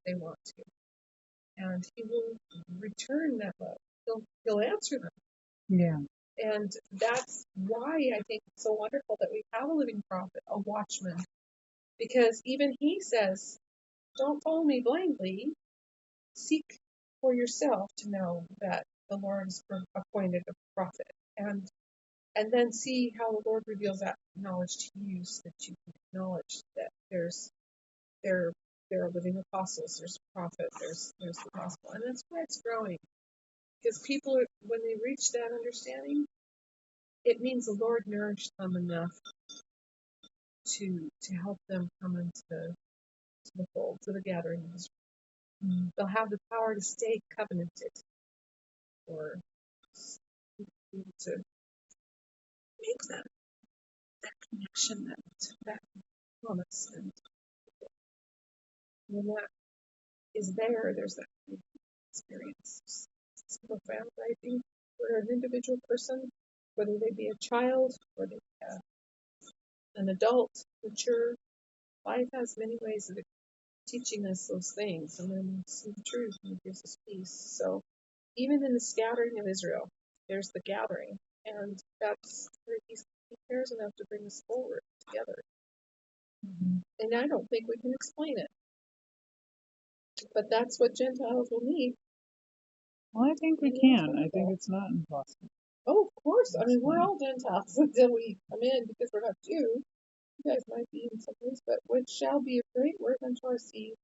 they want to. And he will return that love. He'll answer them. Yeah. And that's why I think it's so wonderful that we have a living prophet, a watchman, because even he says, don't follow me blindly. Seek for yourself to know that the Lord has appointed a prophet, and then see how the Lord reveals that knowledge to you, so that you can acknowledge that there there are living apostles, there's a prophet, there's the gospel, and that's why it's growing. Because people, when they reach that understanding, it means the Lord nourished them enough to help them come into the fold, to the gathering of Israel. They'll have the power to stay covenanted, or to make that connection, that promise. And when that is there, there's that kind of experience. It's profound, I think, for an individual person, whether they be a child or they be an adult, mature. Life has many ways of teaching us those things, and then we see the truth and it gives us peace. So even in the scattering of Israel, there's the gathering, and that's where he cares enough to bring us forward together. And I don't think we can explain it, but that's what Gentiles will need. Well, I think we can. I think it's not impossible. Oh, of course. I mean, we're all Gentiles until we come in, because we're not Jew. You guys might be in some ways, but which shall be a great work unto our seed.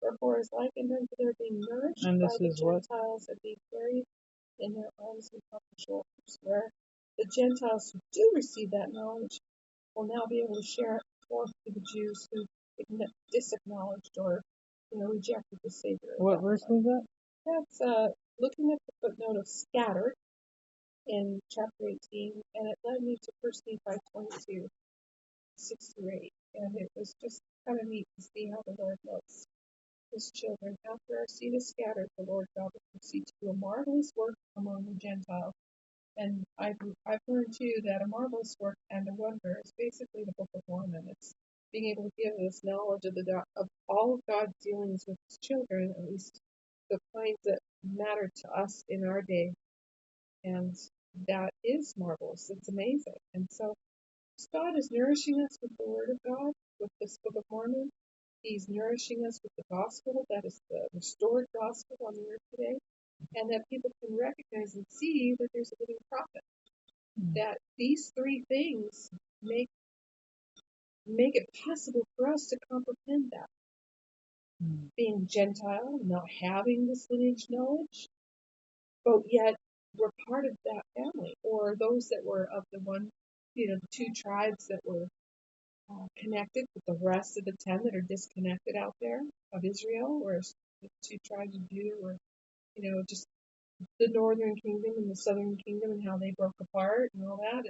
Wherefore is likened unto their being nourished And by this the is what? Gentiles and being carried in their arms and upon their shoulders. Where the Gentiles who do receive that knowledge will now be able to share it forth to the Jews who disacknowledged or rejected the Savior. What verse was that? That's looking at the footnote of scattered in chapter 18, and it led me to 1 Nephi 22, 6 through 8. And it was just kind of neat to see how the Lord loves his children. After our seed is scattered, the Lord God will proceed to do a marvelous work among the Gentiles. And I've learned too that a marvelous work and a wonder is basically the Book of Mormon. It's being able to give us knowledge of all of God's dealings with his children, at least the kinds that matter to us in our day. And that is marvelous. It's amazing. And so God is nourishing us with the Word of God, with this Book of Mormon. He's nourishing us with the gospel, that is the restored gospel on the earth today, and that people can recognize and see that there's a living prophet. That these three things make it possible for us to comprehend that. Being Gentile, not having this lineage knowledge, but yet we're part of that family, or those that were of the two tribes that were connected with the rest of the 10 that are disconnected out there of Israel, whereas the 2 tribes of Judah were, just the northern kingdom and the southern kingdom, and how they broke apart and all that.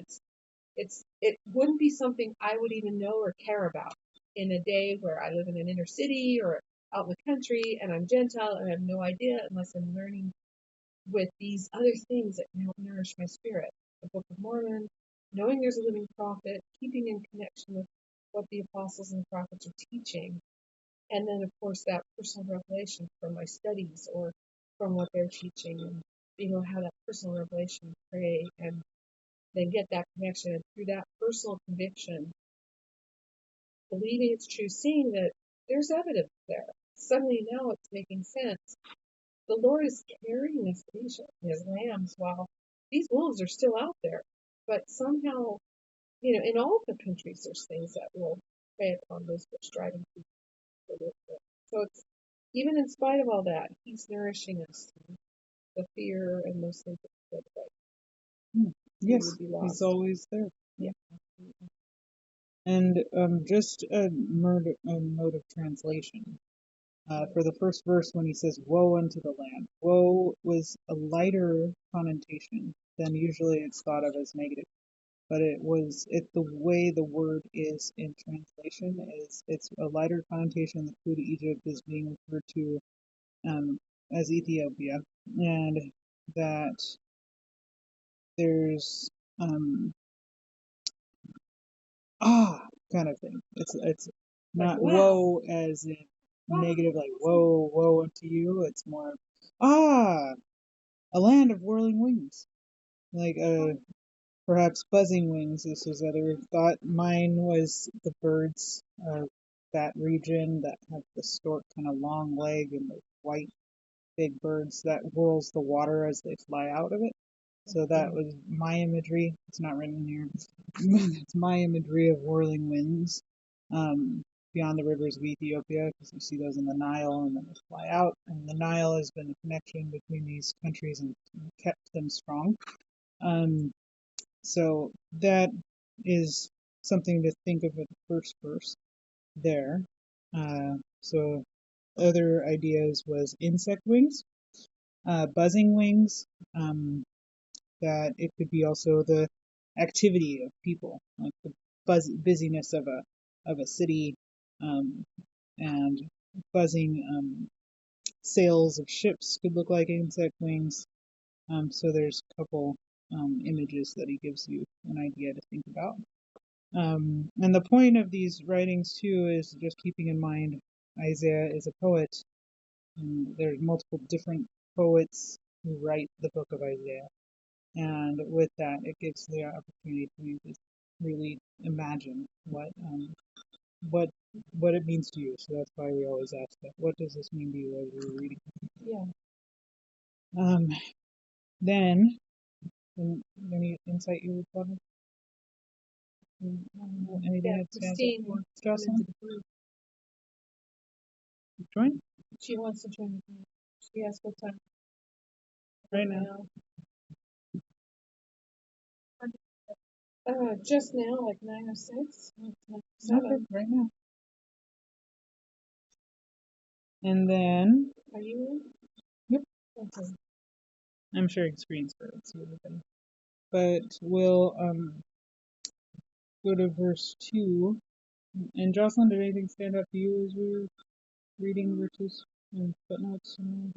It wouldn't be something I would even know or care about in a day where I live in an inner city or out in the country and I'm Gentile and I have no idea, unless I'm learning with these other things that can help nourish my spirit. The Book of Mormon, knowing there's a living prophet, keeping in connection with what the apostles and prophets are teaching, and then of course that personal revelation from my studies or from what they're teaching, and being able to have that personal revelation, pray, and then get that connection, and through that personal conviction, believing it's true, seeing that there's evidence there. Suddenly now it's making sense. The Lord is carrying us patiently as lambs while these wolves are still out there. But somehow, in all the countries, there's things that will prey upon those who are striving to live with. So it's, even in spite of all that, he's nourishing us through the fear and those things that we said, right? Yes, he's always there. Yeah. And just a mode of translation. For the first verse, when he says, woe unto the land, woe was a lighter connotation than usually it's thought of as negative. But the way the word is in translation it's a lighter connotation. The food of Egypt is being referred to as Ethiopia, and that there's kind of thing. It's not woe as in negative, like woe, woe unto you. It's more, ah, a land of whirling wings. Like perhaps buzzing wings. This was other thought. Mine was the birds of that region that have the stork kind of long leg and the white big birds that whirls the water as they fly out of it. So that was my imagery. It's not written here. It's my imagery of whirling winds beyond the rivers of Ethiopia, because you see those in the Nile and then they fly out. And the Nile has been a connection between these countries and kept them strong. So that is something to think of with the first verse there. So other ideas was insect wings, buzzing wings, that it could be also the activity of people, like the busyness of a city, and buzzing sails of ships could look like insect wings. So there's a couple images that he gives you an idea to think about. And the point of these writings too is just keeping in mind Isaiah is a poet, and there's multiple different poets who write the book of Isaiah. And with that, it gives the opportunity for you to really imagine what what it means to you. So that's why we always ask that. What does this mean to you as you're reading? Yeah. Then, any insight you would want anything Yeah, that stands Christine out for wants to come Jocelyn? into the group. Join She wants to join the group. She asked what time right now. Just now, like 9:06. Okay, 7. right now. And then, Are you in? yep, Okay. I'm sharing screens for everybody. But we'll go to verse 2. And Jocelyn, did anything stand out to you as we were reading verses and footnotes and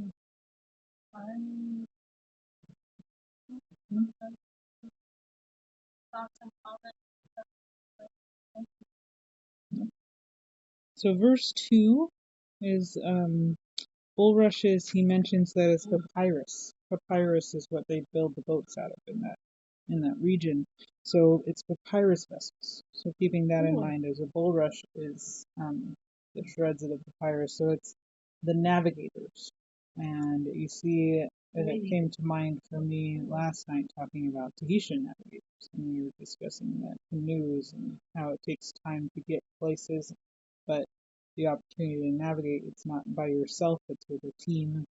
everything? Hmm? So verse 2 is bulrushes. He mentions that it's papyrus. Papyrus is what they build the boats out of in that region. So it's papyrus vessels. So keeping that in mind, as a bulrush is the shreds of the papyrus. So it's the navigators. And you see, and it came to mind for me last night talking about Tahitian navigators. And we were discussing that canoes and how it takes time to get places, but the opportunity to navigate, it's not by yourself, it's with a team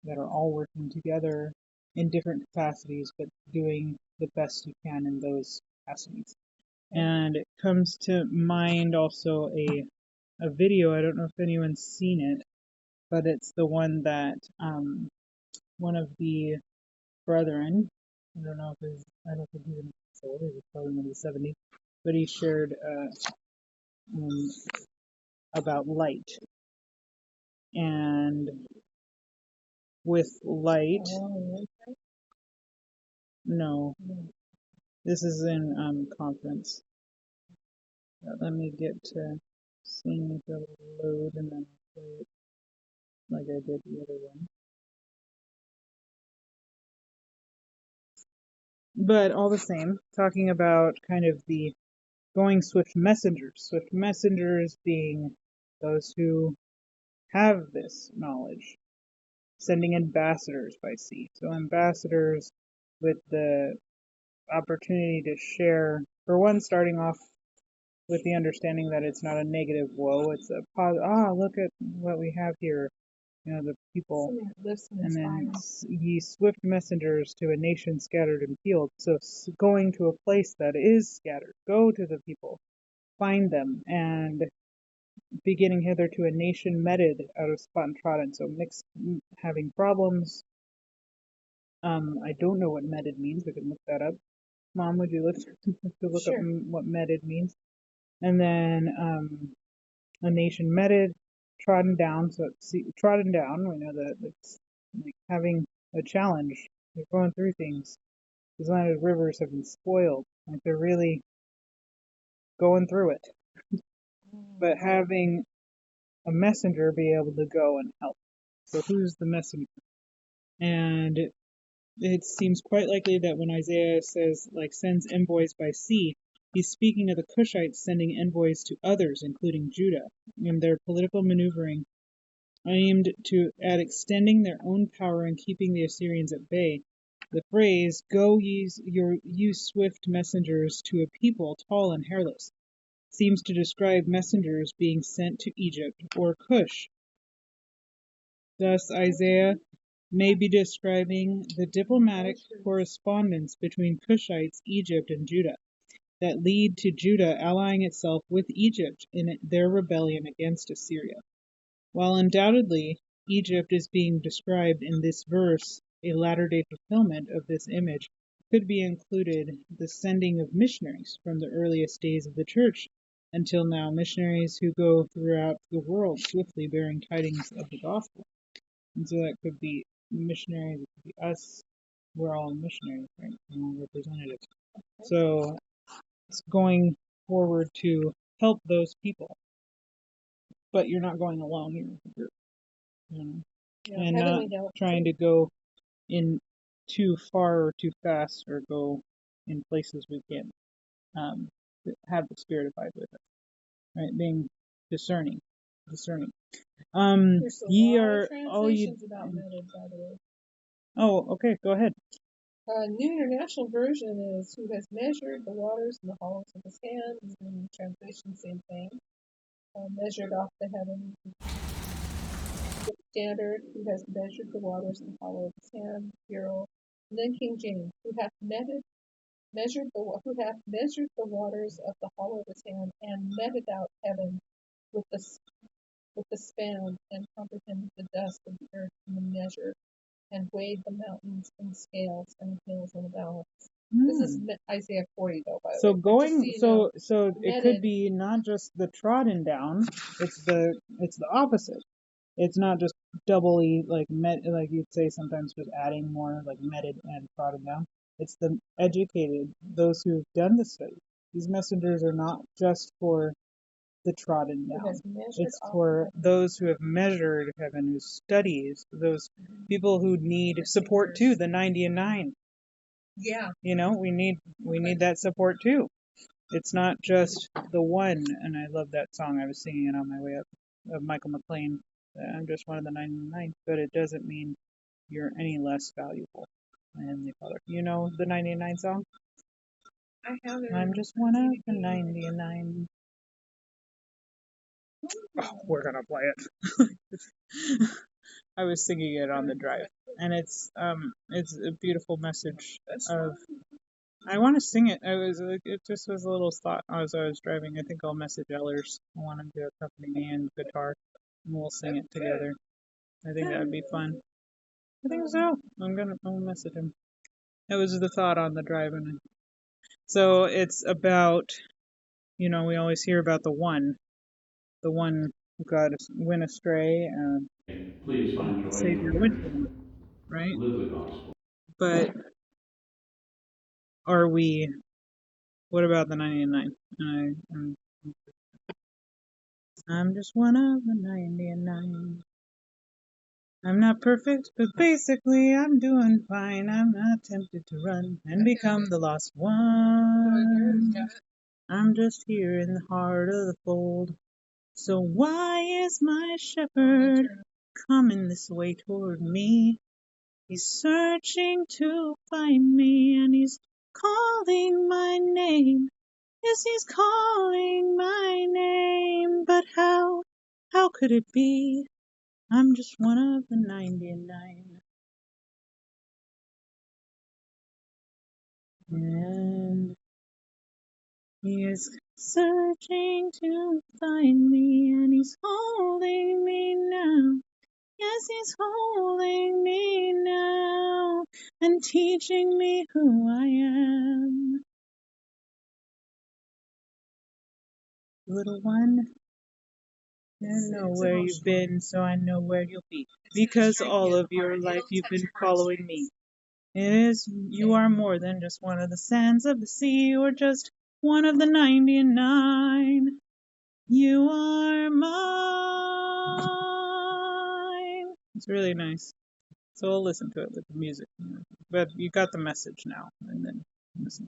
that are all working together in different capacities, but doing the best you can in those capacities. And it comes to mind also a video, I don't know if anyone's seen it, but it's the one that one of the brethren, I don't think he's so old, he's probably in his 70s, but he shared um, about light. And with light, no, this is in conference. Let me get to seeing if it'll load and then I'll play it like I did the other one. But all the same, talking about kind of the going swift messengers being those who have this knowledge, sending ambassadors by sea. So ambassadors with the opportunity to share, for one, starting off with the understanding that it's not a negative woe, it's a positive, look at what we have here, the people. And then ye swift messengers to a nation scattered in fields. So going to a place that is scattered, go to the people, find them, and beginning hither to a nation meted out of spot and trodden. So mixed, having problems. I don't know what meted means. We can look that up. Mom, would you look Sure. up what meted means? And then a nation meted, trodden down. So trodden down. We know that it's like having a challenge. They're going through things. These landed rivers have been spoiled. Like they're really going through it. But having a messenger be able to go and help. So who's the messenger? And it seems quite likely that when Isaiah says, like, sends envoys by sea, he's speaking of the Cushites sending envoys to others, including Judah, in their political maneuvering aimed at extending their own power and keeping the Assyrians at bay. The phrase, "Go ye swift messengers to a people tall and hairless," seems to describe messengers being sent to Egypt or Cush. Thus Isaiah may be describing the diplomatic correspondence between Cushites, Egypt, and Judah that lead to Judah allying itself with Egypt in their rebellion against Assyria. While undoubtedly Egypt is being described in this verse, a latter-day fulfillment of this image could be included the sending of missionaries from the earliest days of the church until now, missionaries who go throughout the world swiftly bearing tidings of the gospel. And so that could be missionaries, it could be us. We're all missionaries, right? We're all representatives. So it's going forward to help those people. But you're not going alone, you're with a group, you know, and not trying to go in too far or too fast or go in places we can't have the Spirit abide with us, right? Being discerning. Ye are all ye. About meted, by the way. Oh, okay, go ahead. New International Version is who has measured the waters in the hollows of his hands. In translation, same thing. Measured off the heavens. Standard, who has measured the waters in the hollow of his hand. Bureau. And then King James, who hath measured the waters of the hollow of his hand, and meted out heaven with the span, and comprehended the dust of the earth in the measure, and weighed the mountains in scales and the hills in a balance. This is Isaiah 40, though, by the way. So it could be not just the trodden down; it's the opposite. It's not just doubly like you'd say sometimes, just adding more like meted and trodden down. It's the educated, those who've done the study. These messengers are not just for the trodden down. It's for those who have measured heaven, who studies, those people who need support too, the 90 and 9. Yeah. You know, we need that support too. It's not just the one, and I love that song. I was singing it on my way up, of Michael McLean. I'm just one of the 99, but it doesn't mean you're any less valuable. My Heavenly Father. You know the 99 song? I have it. I'm just one of the 99. Oh, we're gonna play it. I was singing it on the drive, and it's a beautiful message of. I want to sing it. It just was a little thought as I was driving. I think I'll message Ellers. I want him to accompany me in guitar, and we'll sing it together. I think that'd be fun. I think so. I'll message him. That was the thought on the drive, and so it's about, we always hear about the one who went astray and Please find joy Savior in went the to him, right? Live the gospel. But are we? What about the 99? I'm just one of the 99. I'm not perfect, but basically I'm doing fine. I'm not tempted to run and become the lost one. I'm just here in the heart of the fold. So why is my shepherd coming this way toward me? He's searching to find me, and he's calling my name. Yes, he's calling my name, but how could it be? I'm just one of the 99. And he is searching to find me, and he's holding me now. Yes, he's holding me now and teaching me who I am. Little one, I know where you've been, so I know where you'll be. Because all of your life you've been following me. You are more than just one of the sands of the sea, or just one of the 99. You are mine. It's really nice. So we'll listen to it with the music. But you got the message now, and then listen.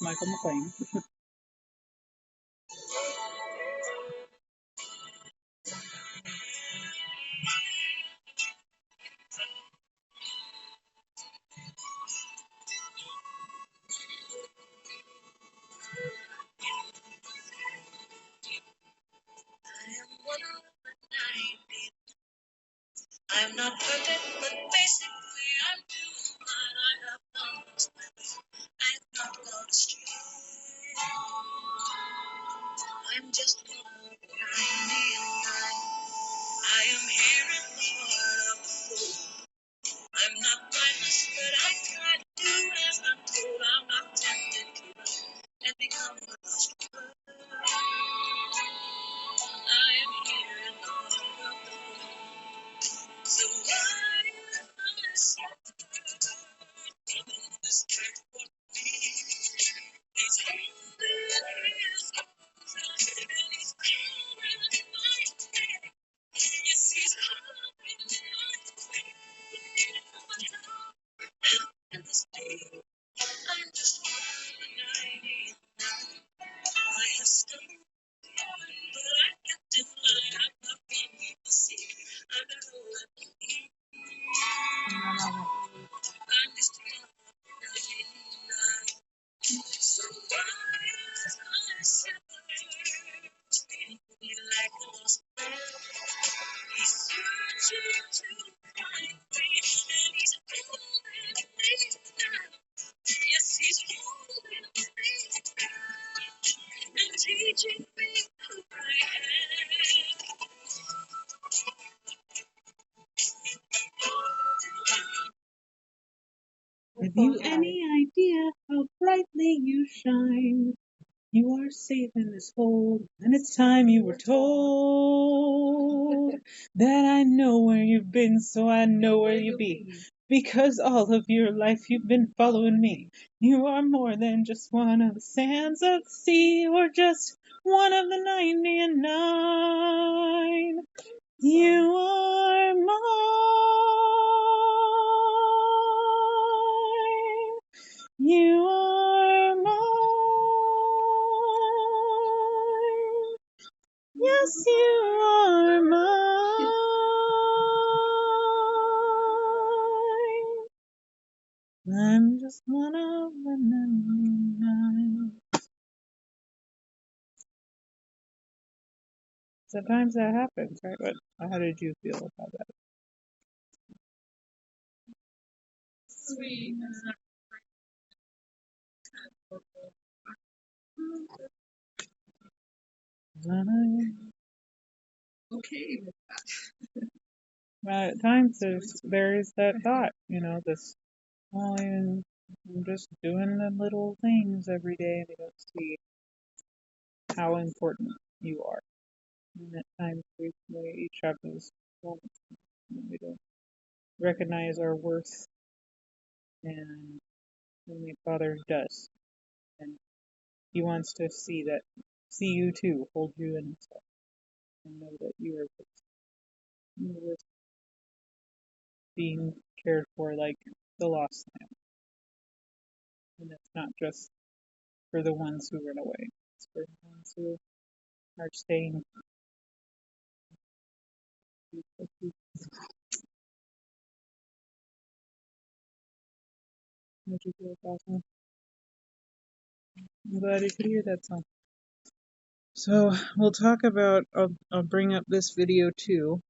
Michael McLean. I'm not perfect, but basically I'm doing fine. I have not lost my way. I've not gone astray. I'm just one of 99. I am here in the heart of the fold. I'm not mindless, but I try to do as I'm told. I'm not tempted to run and become a lost girl. I am here in the heart of the fold. So why am I suffered in this earth for me? He's holding his arms out and he's calling my name. Yes, he's calling my name. But how can this be? I'm just one 99. I have stumbled, but I kept in line. I'm not being deceived. I'm not alone. I'm just one 99. So why is my shepherd treating me like a lost man? He's searching to find me, and he's holding me down. Yes, he's holding me down and teaching me who I am. Have you any idea how brightly you shine? You are safe in this hold, and it's time you were told that I know where you've been, so I know where you be. Because all of your life you've been following me. You are more than just one of the sands of the sea, or just one of the 99. You are mine. You are mine. Yes, you are mine. I'm just one of the 99. Sometimes that happens, right? But how did you feel about that? Sweet. Okay. At times there is that thought, this, well, I'm just doing the little things every day. They don't see how important you are. And at times we each have those moments when we don't recognize our worth, and Heavenly Father does. And He wants to see you too, hold you in Himself, and know that you're worth being cared for like the lost lamb. And it's not just for the ones who run away, it's for the ones who are staying. How'd you feel about that? I'm glad you could hear that song. So we'll talk about, I'll bring up this video too,